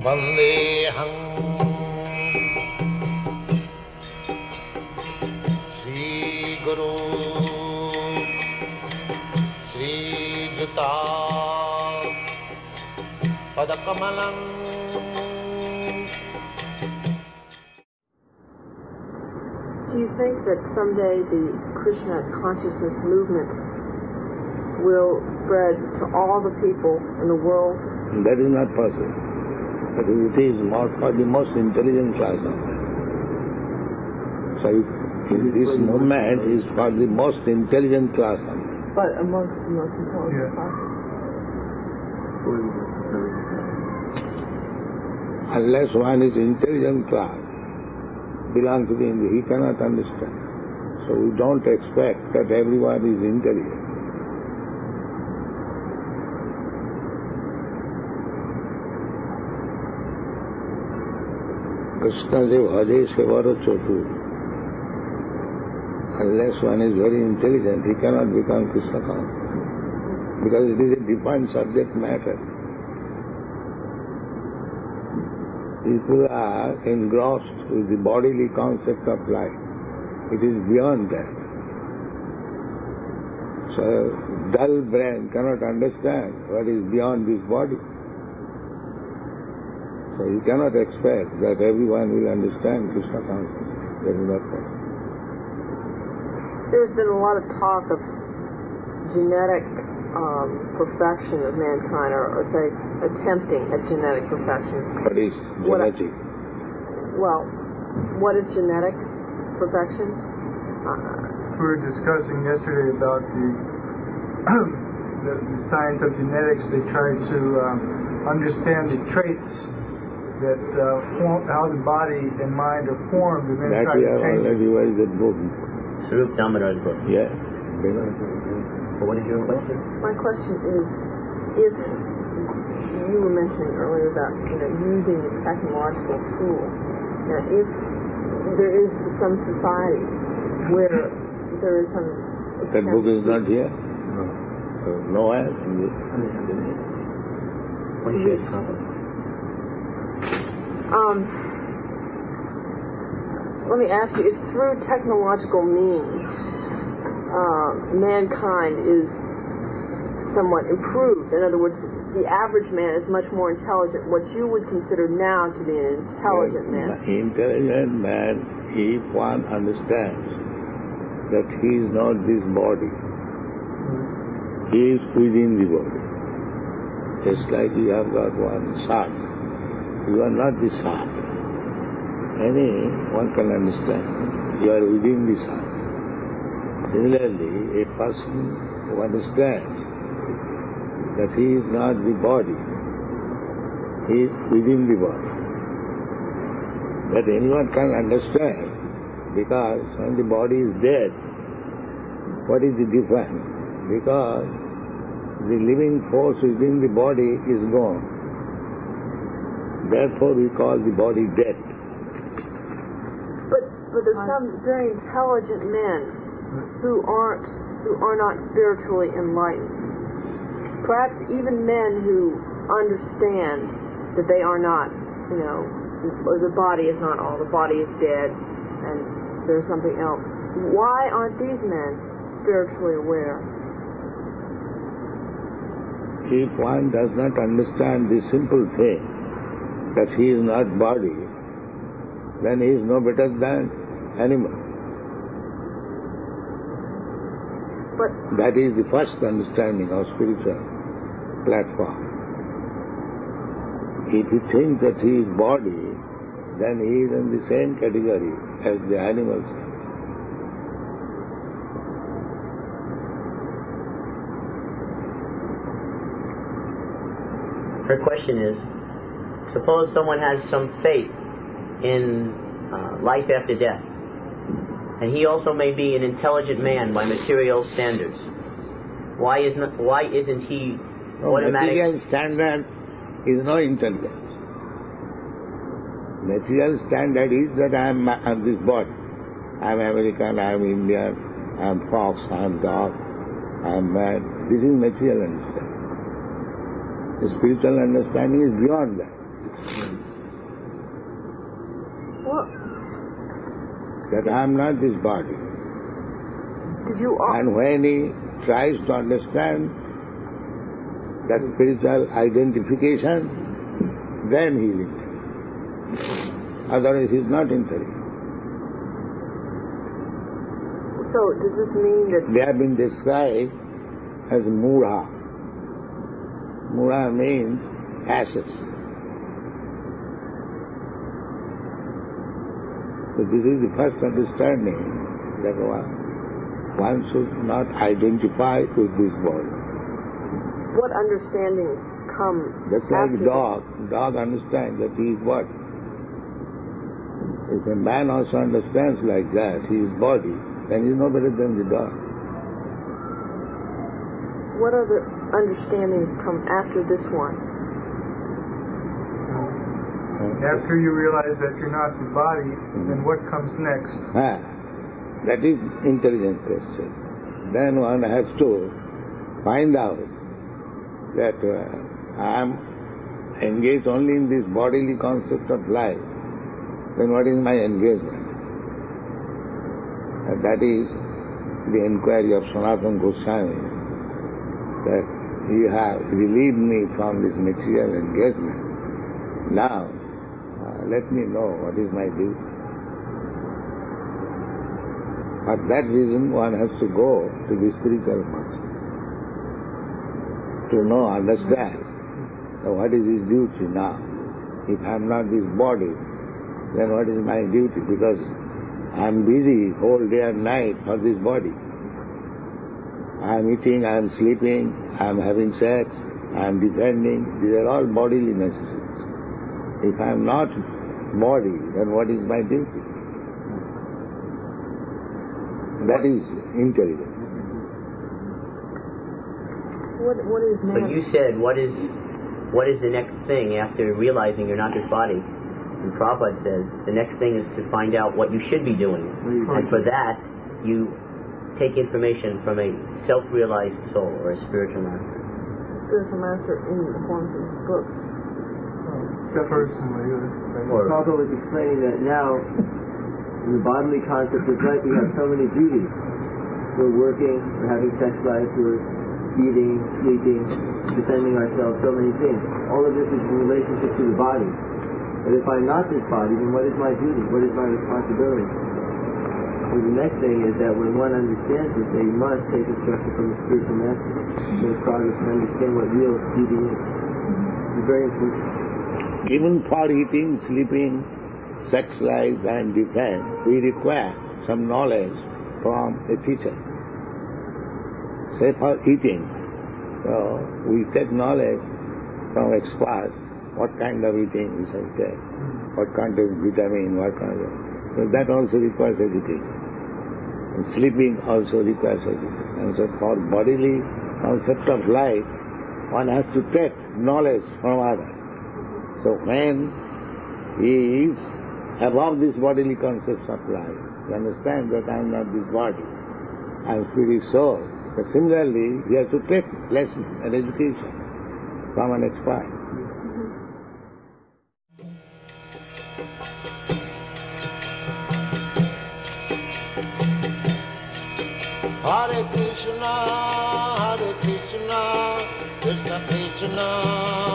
Vandeham Shri Guru Shri Juta Padakamalam. Do you think that someday the Krishna consciousness movement will spread to all the people in the world? That is not possible. But it is more for the most intelligent class of men. So this movement is for the most intelligent class of men. But amongst the most intelligent class? Unless one is intelligent class, belong to the India, he cannot understand. So we don't expect that everyone is intelligent. Krishna says, Bhaje Sevara Chotu. Unless one is very intelligent, he cannot become Krishna conscious. Because it is a defined subject matter. People are engrossed with the bodily concept of life. It is beyond that. So, dull brain cannot understand what is beyond this body. So you cannot expect that everyone will understand Krishna consciousness. That is not possible. There's been a lot of talk of genetic perfection of mankind, or say, attempting at genetic perfection. What is genetic? What is genetic perfection? We were discussing yesterday about the science of genetics. They tried to understand the traits that how the body and mind are formed, and then that try we to have change already revised that book. Swarup Damodar's book. Yeah. What is your question? My question is, if you were mentioning earlier about using the technological tools, now if there is some society where there is some... That book is not here? No. Nowhere? What is your comment? Let me ask you, if through technological means mankind is somewhat improved, in other words, the average man is much more intelligent, what you would consider now to be an intelligent man. Intelligent man, if one understands that he is not this body, he is within the body. Just like you have got one son, you are not the son. Anyone can understand. You are within the sun. Similarly, a person who understands that he is not the body, he is within the body. That anyone can understand, because when the body is dead, what is the difference? Because the living force within the body is gone. Therefore we call the body dead. But there's some very intelligent men who are not spiritually enlightened. Perhaps even men who understand that they are not, or the body is not all, the body is dead, and there's something else. Why aren't these men spiritually aware? If one does not understand this simple thing, that he is not body, then he is no better than animal. But that is the first understanding of spiritual platform. If he thinks that he is body, then he is in the same category as the animals. Her question is, suppose someone has some faith in life after death, and he also may be an intelligent man by material standards. Why isn't he automatic? Material standard is no intelligence. Material standard is that I am this body. I am American, I am Indian, I am fox, I am dog. I am mad. This is material understanding. The spiritual understanding is beyond that. Well, That I am not this body. did you And when he tries to understand that spiritual identification, then he will enter. Otherwise he is not entering. So does this mean that They have been described as mura. Mura means asses. So this is the first understanding that one should not identify with this body. what understandings come Just like after dog understands that he is what? If a man also understands like that, he is body, then he is no better than the dog. What other understandings come after this one? After you realize that you're not the body, then what comes next? That is intelligent question. Then one has to find out that I am engaged only in this bodily concept of life. Then what is my engagement? And that is the inquiry of Sanatana Goswami, that you have relieved me from this material engagement. Now, let me know what is my duty. For that reason, one has to go to the spiritual master to know, understand what is his duty now. If I am not this body, then what is my duty? Because I am busy whole day and night for this body. I am eating, I am sleeping, I am having sex, I am defending. These are all bodily necessities. If I am not body, then what is my duty? That is intelligence. What is man? But you said, what is the next thing after realizing you're not this body? And Prabhupada says, the next thing is to find out what you should be doing. And for that, you take information from a self-realized soul or a spiritual master. Spiritual master in the forms of his books. Personally. Prabhupada was explaining that now, in the bodily concept of life, we have so many duties. We're working, we're having sex life, we're eating, sleeping, defending ourselves, so many things. All of this is in relationship to the body. But if I'm not this body, then what is my duty? What is my responsibility? So the next thing is that when one understands this, they must take instruction from the spiritual master to make progress and understand what real duty is. It's very important. Even for eating, sleeping, sex life and defense, we require some knowledge from a teacher. Say for eating, so we take knowledge from experts, what kind of eating we shall take, what contains vitamin, what kind of... So that also requires education. And sleeping also requires education. And so for bodily concept of life, one has to take knowledge from others. So when he is above this bodily concepts of life, he understands that I am not this body, I am spirit soul. But similarly, he has to take lesson and education from an expert. Hare Krishna, Krishna Krishna,